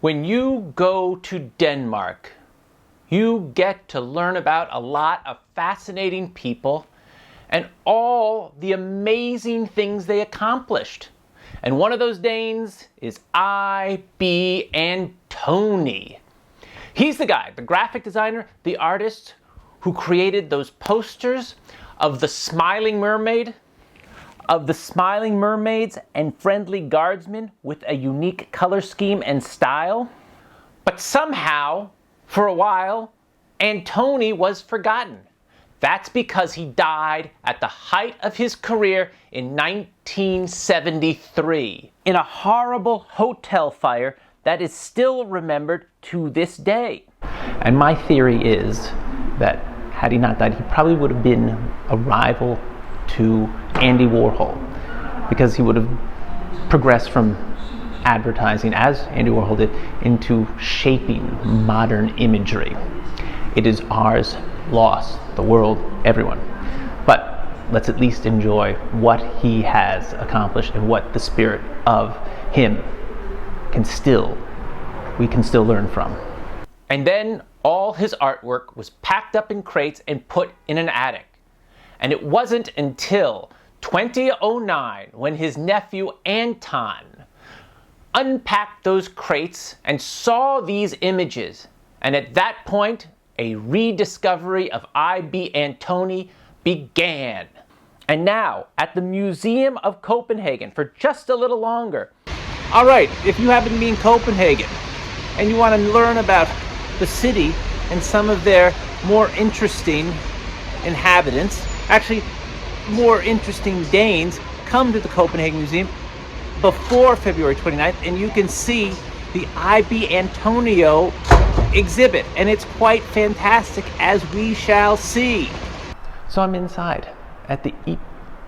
When you go to Denmark, you get to learn about a lot of fascinating people and all the amazing things they accomplished. And one of those Danes is Ib Antoni. He's the guy, the graphic designer, the artist who created those posters of the smiling mermaid, of the smiling mermaids and friendly guardsmen with a unique color scheme and style. But somehow, for a while, Antoni was forgotten. That's because he died at the height of his career in 1973 in a horrible hotel fire that is still remembered to this day. And my theory is that had he not died, he probably would have been a rival to Andy Warhol, because he would have progressed from advertising, as Andy Warhol did, into shaping modern imagery. It is ours loss, the world, everyone. But let's at least enjoy what he has accomplished and what the spirit of him we can still learn from. And then all his artwork was packed up in crates and put in an attic. And it wasn't until 2009 when his nephew Anton unpacked those crates and saw these images. And at that point, a rediscovery of Ib Antoni began. And now, at the Museum of Copenhagen for just a little longer. All right, if you happen to be in Copenhagen and you want to learn about the city and some of their more interesting inhabitants, actually more interesting Danes, come to the Copenhagen Museum before February 29th and you can see the Ib Antonio exhibit, and it's quite fantastic, as we shall see. So I'm inside at the Ib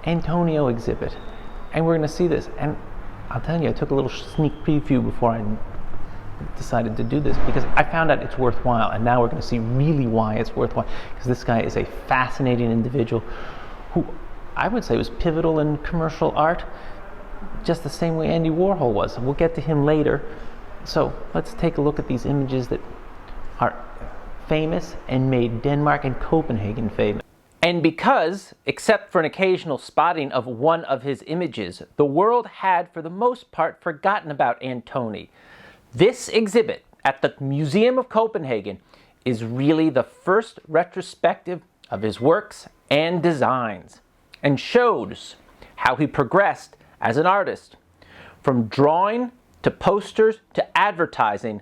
Antonio exhibit and we're going to see this, and I'll tell you, I took a little sneak preview before I decided to do this because I found out it's worthwhile, and now we're going to see really why it's worthwhile, because this guy is a fascinating individual who I would say was pivotal in commercial art just the same way Andy Warhol was. We'll get to him later. So let's take a look at these images that are famous and made Denmark and Copenhagen famous. And because, except for an occasional spotting of one of his images, the world had for the most part forgotten about Antoni, this exhibit at the Museum of Copenhagen is really the first retrospective of his works and designs, and shows how he progressed as an artist, from drawing to posters to advertising,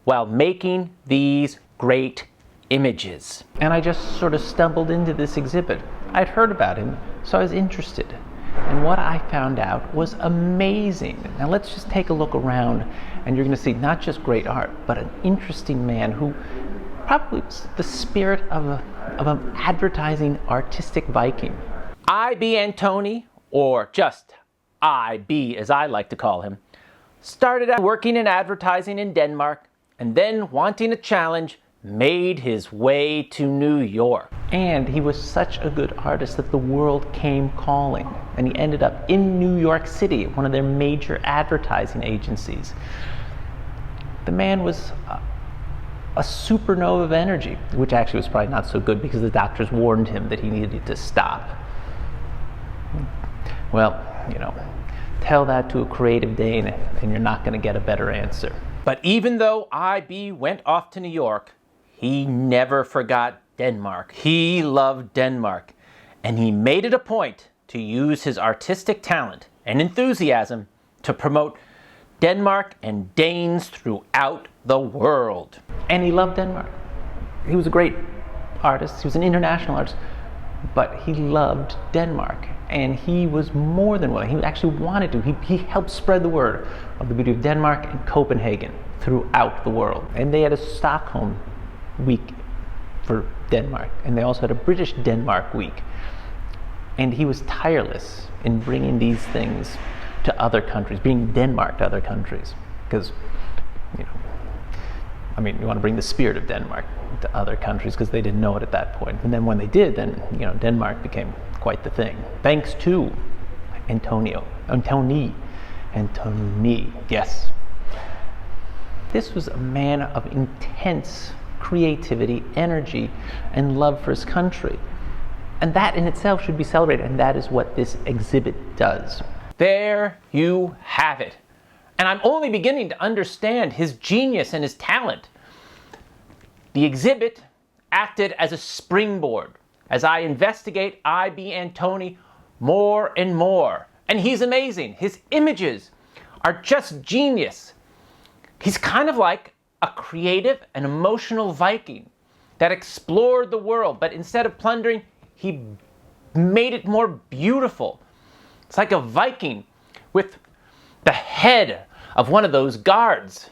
while making these great images. And I just sort of stumbled into this exhibit. I'd heard about him, so I was interested. And what I found out was amazing. Now let's just take a look around, and you're going to see not just great art, but an interesting man who probably was the spirit of an advertising artistic Viking. Ib Antoni, or just IB as I like to call him, started out working in advertising in Denmark, and then, wanting a challenge, made his way to New York. And he was such a good artist that the world came calling, and he ended up in New York City, one of their major advertising agencies. The man was a supernova of energy, which actually was probably not so good because the doctors warned him that he needed to stop. Well, you know, tell that to a creative Dane and you're not going to get a better answer. But even though IB went off to New York, he never forgot Denmark. He loved Denmark, and he made it a point to use his artistic talent and enthusiasm to promote Denmark and Danes throughout the world. And he loved Denmark. He was a great artist. He was an international artist, but he loved Denmark. And he was more than willing. He actually wanted to. He helped spread the word of the beauty of Denmark and Copenhagen throughout the world. And they had a Stockholm week for Denmark, and they also had a British Denmark week. And he was tireless in bringing these things to other countries, bringing Denmark to other countries. Because, you know, I mean, you want to bring the spirit of Denmark to other countries because they didn't know it at that point. And then when they did, then, you know, Denmark became quite the thing. Thanks to Antoni, yes. this was a man of intense creativity, energy, and love for his country. And that in itself should be celebrated, and that is what this exhibit does. There you have it. And I'm only beginning to understand his genius and his talent. The exhibit acted as a springboard as I investigate Ib Antoni more and more. And he's amazing. His images are just genius. He's kind of like a creative and emotional Viking that explored the world, but instead of plundering, he made it more beautiful. It's like a Viking with the head of one of those guards.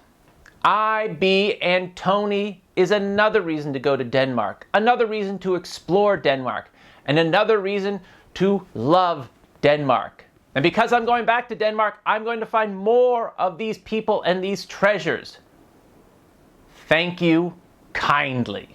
Ib Antoni is another reason to go to Denmark, another reason to explore Denmark, and another reason to love Denmark. And because I'm going back to Denmark, I'm going to find more of these people and these treasures. Thank you kindly.